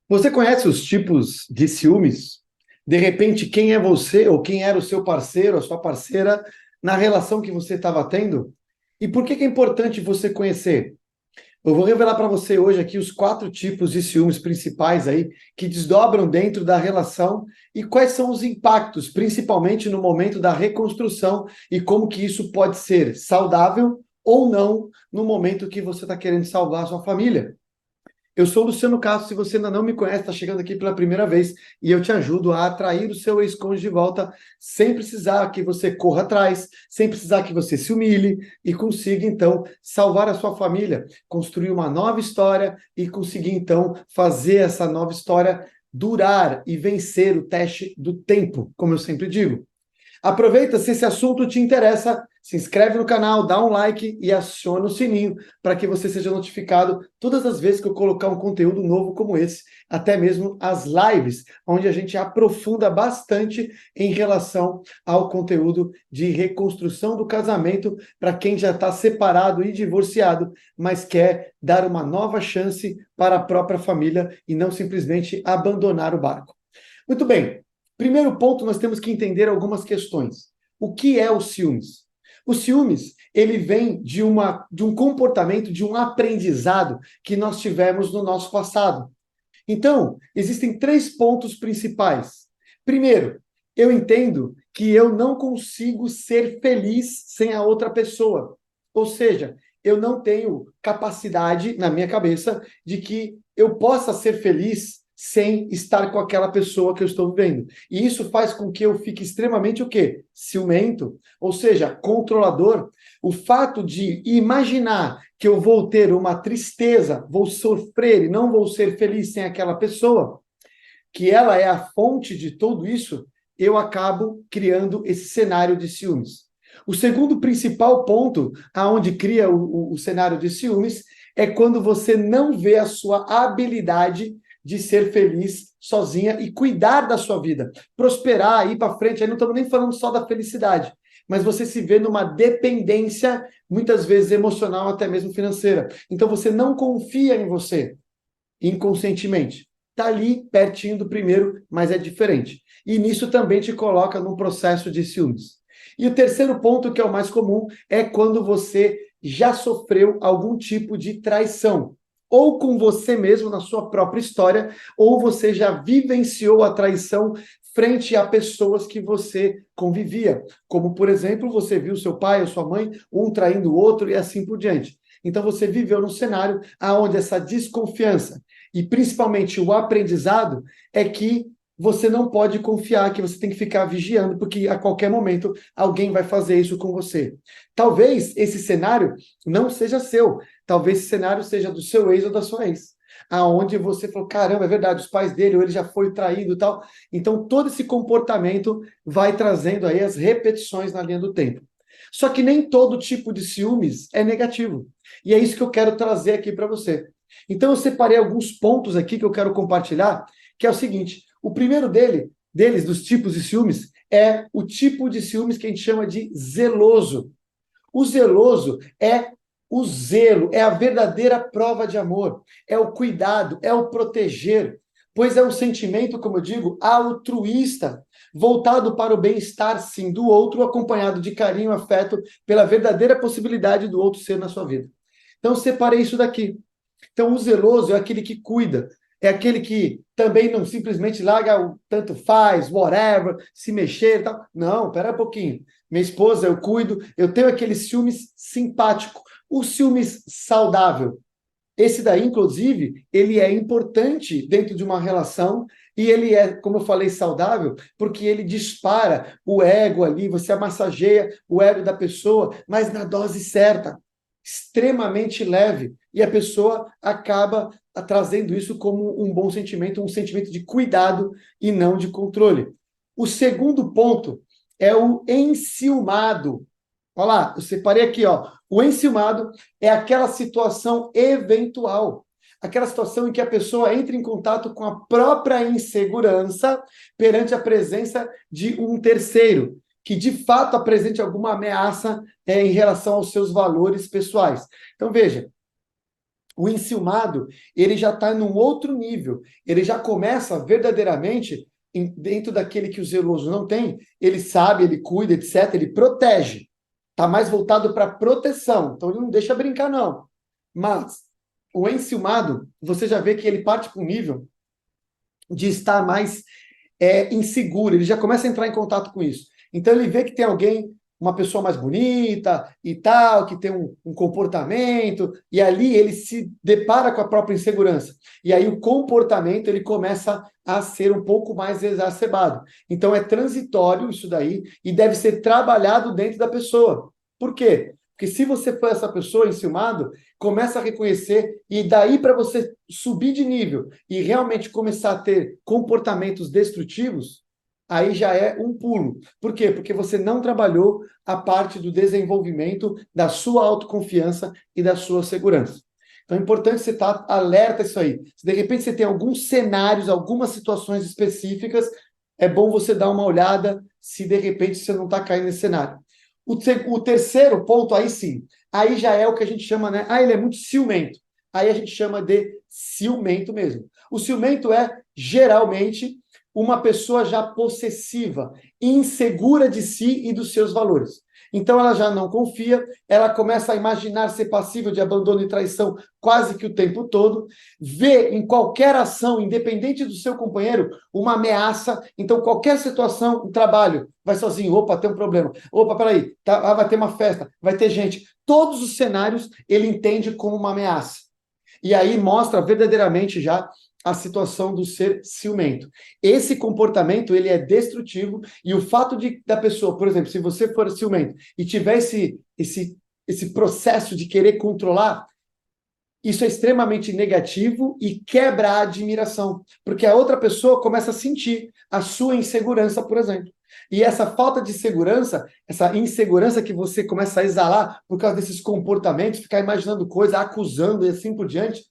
Você conhece os tipos de ciúmes? De repente, quem é você ou quem era o seu parceiro, a sua parceira, na relação que você estava tendo? E por que é importante você conhecer? Eu vou revelar para você hoje aqui os 4 tipos de ciúmes principais aí que desdobram dentro da relação e quais são os impactos, principalmente no momento da reconstrução e como que isso pode ser saudável ou não no momento que você está querendo salvar a sua família. Eu sou o Luciano Castro, se você ainda não me conhece, está chegando aqui pela primeira vez e eu te ajudo a atrair o seu ex-cônjuge de volta sem precisar que você corra atrás, sem precisar que você se humilhe e consiga, então, salvar a sua família, construir uma nova história e conseguir, então, fazer essa nova história durar e vencer o teste do tempo, como eu sempre digo. Aproveita, se esse assunto te interessa, se inscreve no canal, dá um like e aciona o sininho para que você seja notificado todas as vezes que eu colocar um conteúdo novo como esse, até mesmo as lives, onde a gente aprofunda bastante em relação ao conteúdo de reconstrução do casamento para quem já está separado e divorciado, mas quer dar uma nova chance para a própria família e não simplesmente abandonar o barco. Muito bem. Primeiro ponto, nós temos que entender algumas questões. O que é o ciúmes? O ciúmes, ele vem de um comportamento, de um aprendizado que nós tivemos no nosso passado. Então, existem 3 pontos principais. Primeiro, eu entendo que eu não consigo ser feliz sem a outra pessoa. Ou seja, eu não tenho capacidade na minha cabeça de que eu possa ser feliz sem estar com aquela pessoa que eu estou vivendo. E isso faz com que eu fique extremamente o quê? Ciumento, ou seja, controlador. O fato de imaginar que eu vou ter uma tristeza, vou sofrer e não vou ser feliz sem aquela pessoa, que ela é a fonte de tudo isso, eu acabo criando esse cenário de ciúmes. O segundo principal ponto aonde cria o cenário de ciúmes é quando você não vê a sua habilidade de ser feliz sozinha e cuidar da sua vida, prosperar, ir para frente. Aí não estamos nem falando só da felicidade, mas você se vê numa dependência, muitas vezes emocional, até mesmo financeira. Então você não confia em você inconscientemente. Está ali pertinho do primeiro, mas é diferente. E nisso também te coloca num processo de ciúmes. E o terceiro ponto, que é o mais comum, é quando você já sofreu algum tipo de traição, ou com você mesmo na sua própria história, ou você já vivenciou a traição frente a pessoas que você convivia. Como, por exemplo, você viu seu pai ou sua mãe, um traindo o outro e assim por diante. Então você viveu num cenário onde essa desconfiança e principalmente o aprendizado é que você não pode confiar, que você tem que ficar vigiando, porque a qualquer momento alguém vai fazer isso com você. Talvez esse cenário não seja seu, talvez esse cenário seja do seu ex ou da sua ex, aonde você falou, caramba, é verdade, os pais dele, ou ele já foi traído e tal. Então todo esse comportamento vai trazendo aí as repetições na linha do tempo. Só que nem todo tipo de ciúmes é negativo. E é isso que eu quero trazer aqui para você. Então eu separei alguns pontos aqui que eu quero compartilhar, que é o seguinte: o primeiro deles, dos tipos de ciúmes, é o tipo de ciúmes que a gente chama de zeloso. O zeloso é o zelo, é a verdadeira prova de amor, é o cuidado, é o proteger, pois é um sentimento, como eu digo, altruísta, voltado para o bem-estar, sim, do outro, acompanhado de carinho, afeto, pela verdadeira possibilidade do outro ser na sua vida. Então, separei isso daqui. Então, o zeloso é aquele que cuida, é aquele que também não simplesmente larga o tanto faz, whatever, se mexer e tal. Não, pera um pouquinho. Minha esposa, eu cuido, eu tenho aquele ciúmes simpático, o ciúmes saudável. Esse daí, inclusive, ele é importante dentro de uma relação e ele é, como eu falei, saudável, porque ele dispara o ego ali, você massageia o ego da pessoa, mas na dose certa, extremamente leve, e a pessoa acaba trazendo isso como um bom sentimento, um sentimento de cuidado e não de controle. O segundo ponto é o enciumado. Olha lá, eu separei aqui, ó. O enciumado é aquela situação eventual, aquela situação em que a pessoa entra em contato com a própria insegurança perante a presença de um terceiro, que de fato apresente alguma ameaça em relação aos seus valores pessoais. Então, veja, O enciumado, ele já está num outro nível. Ele já começa verdadeiramente, dentro daquele que o zeloso não tem, ele sabe, ele cuida, etc., ele protege. Está mais voltado para proteção. Então, ele não deixa brincar, não. Mas o enciumado, você já vê que ele parte para um nível de estar mais inseguro, ele já começa a entrar em contato com isso. Então ele vê que tem alguém, uma pessoa mais bonita e tal, que tem um comportamento, e ali ele se depara com a própria insegurança. E aí o comportamento ele começa a ser um pouco mais exacerbado. Então é transitório isso daí e deve ser trabalhado dentro da pessoa. Por quê? Porque se você for essa pessoa enciumado, começa a reconhecer, e daí para você subir de nível e realmente começar a ter comportamentos destrutivos, aí já é um pulo. Por quê? Porque você não trabalhou a parte do desenvolvimento da sua autoconfiança e da sua segurança. Então é importante você estar alerta a isso aí. Se de repente você tem alguns cenários, algumas situações específicas, é bom você dar uma olhada se de repente você não está caindo nesse cenário. O terceiro ponto, aí sim, aí já é o que a gente chama, né? Ah, ele é muito ciumento. Aí a gente chama de ciumento mesmo. O ciumento é, geralmente, uma pessoa já possessiva, insegura de si e dos seus valores. Então ela já não confia, ela começa a imaginar ser passível de abandono e traição quase que o tempo todo, vê em qualquer ação, independente do seu companheiro, uma ameaça. Então qualquer situação, um trabalho, vai sozinho, opa, tem um problema, opa, peraí, tá, vai ter uma festa, vai ter gente. Todos os cenários ele entende como uma ameaça. E aí mostra verdadeiramente já a situação do ser ciumento. Esse comportamento, ele é destrutivo, e o fato da pessoa, por exemplo, se você for ciumento e tiver esse processo de querer controlar, isso é extremamente negativo e quebra a admiração, porque a outra pessoa começa a sentir a sua insegurança, por exemplo. E essa falta de segurança, essa insegurança que você começa a exalar por causa desses comportamentos, ficar imaginando coisa, acusando e assim por diante,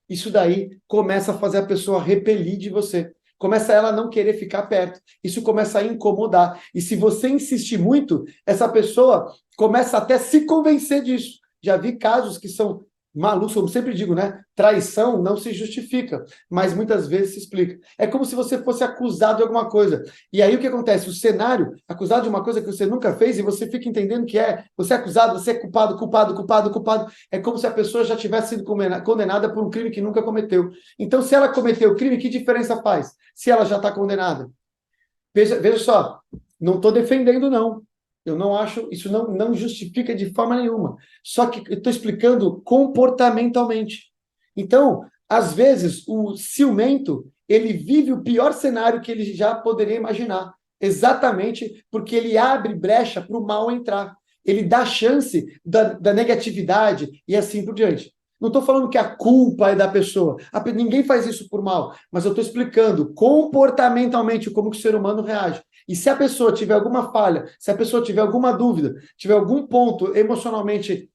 isso daí começa a fazer a pessoa repelir de você. Começa ela a não querer ficar perto. Isso começa a incomodar. E se você insistir muito, essa pessoa começa até a se convencer disso. Já vi casos que são malucos, como sempre digo, né? Traição não se justifica, mas muitas vezes se explica. É como se você fosse acusado de alguma coisa. E aí o que acontece? O cenário, acusado de uma coisa que você nunca fez, e você fica entendendo que você é acusado, você é culpado, culpado, culpado, culpado. É como se a pessoa já tivesse sido condenada por um crime que nunca cometeu. Então, se ela cometeu o crime, que diferença faz? Se ela já está condenada? Veja só, não estou defendendo, não. Eu não acho, isso não justifica de forma nenhuma. Só que eu estou explicando comportamentalmente. Então, às vezes, o ciumento, ele vive o pior cenário que ele já poderia imaginar. Exatamente porque ele abre brecha para o mal entrar. Ele dá chance da negatividade e assim por diante. Não estou falando que a culpa é da pessoa. Ninguém faz isso por mal, mas eu estou explicando comportamentalmente como que o ser humano reage. E se a pessoa tiver alguma falha, se a pessoa tiver alguma dúvida, tiver algum ponto emocionalmente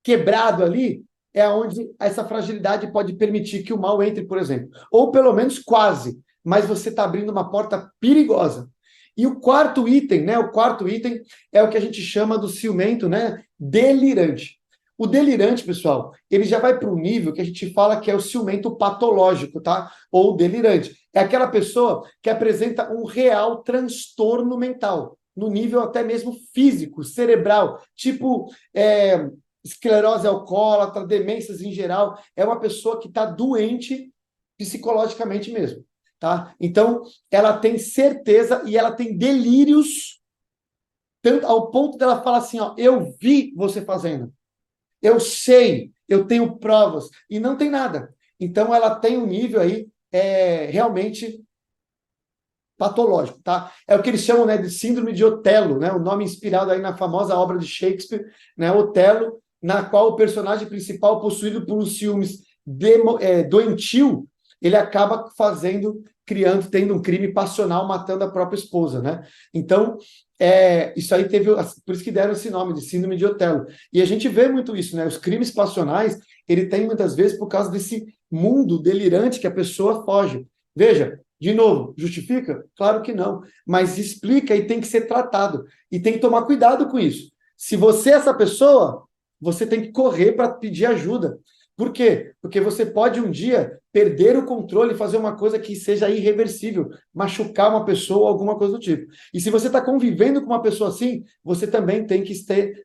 quebrado ali, é onde essa fragilidade pode permitir que o mal entre, por exemplo. Ou pelo menos quase, mas você está abrindo uma porta perigosa. E o quarto item, né? O quarto item é o que a gente chama do ciumento, né? Delirante. O delirante, pessoal, ele já vai para um nível que a gente fala que é o ciumento patológico, tá? Ou delirante. É aquela pessoa que apresenta um real transtorno mental, no nível até mesmo físico, cerebral, tipo esclerose alcoólatra, demências em geral. É uma pessoa que está doente psicologicamente mesmo, tá? Então, ela tem certeza e ela tem delírios, tanto ao ponto dela falar assim, ó, eu vi você fazendo. Eu sei, eu tenho provas, e não tem nada. Então, ela tem um nível aí realmente patológico, tá? É o que eles chamam, né, de síndrome de Otelo, né? O nome inspirado aí na famosa obra de Shakespeare, né, Otelo, na qual o personagem principal, possuído por um ciúmes doentio, ele acaba criando, tendo um crime passional, matando a própria esposa, né? Então, isso aí teve, por isso que deram esse nome de síndrome de Otelo. E a gente vê muito isso, né? Os crimes passionais, ele tem muitas vezes por causa desse mundo delirante que a pessoa foge. Veja, de novo, justifica? Claro que não, mas explica e tem que ser tratado. E tem que tomar cuidado com isso. Se você é essa pessoa, você tem que correr para pedir ajuda. Por quê? Porque você pode um dia perder o controle e fazer uma coisa que seja irreversível, machucar uma pessoa ou alguma coisa do tipo. E se você está convivendo com uma pessoa assim, você também tem que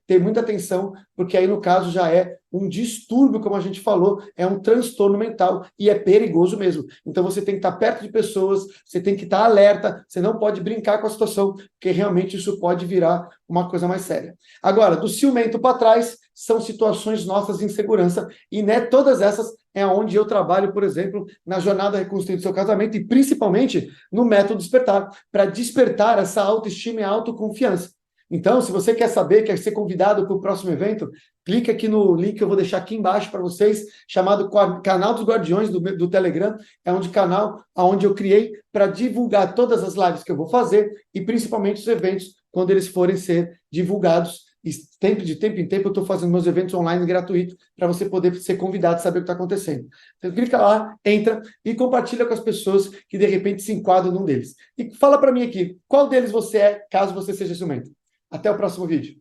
ter muita atenção, porque aí no caso já é um distúrbio, como a gente falou, é um transtorno mental e é perigoso mesmo. Então você tem que estar perto de pessoas, você tem que estar alerta, você não pode brincar com a situação, porque realmente isso pode virar uma coisa mais séria. Agora, do ciumento para trás, são situações nossas de insegurança, e né, todas essas é onde eu trabalho, por exemplo, na jornada reconstruir do seu casamento e principalmente no método despertar, para despertar essa autoestima e autoconfiança. Então, se você quer saber, quer ser convidado para o próximo evento, clica aqui no link que eu vou deixar aqui embaixo para vocês, chamado Canal dos Guardiões do Telegram. É um canal onde eu criei para divulgar todas as lives que eu vou fazer e principalmente os eventos, quando eles forem ser divulgados. E de tempo em tempo eu estou fazendo meus eventos online gratuitos para você poder ser convidado e saber o que está acontecendo. Então clica lá, entra e compartilha com as pessoas que de repente se enquadram num deles. E fala para mim aqui, qual deles você é, caso você seja ciumento. Até o próximo vídeo.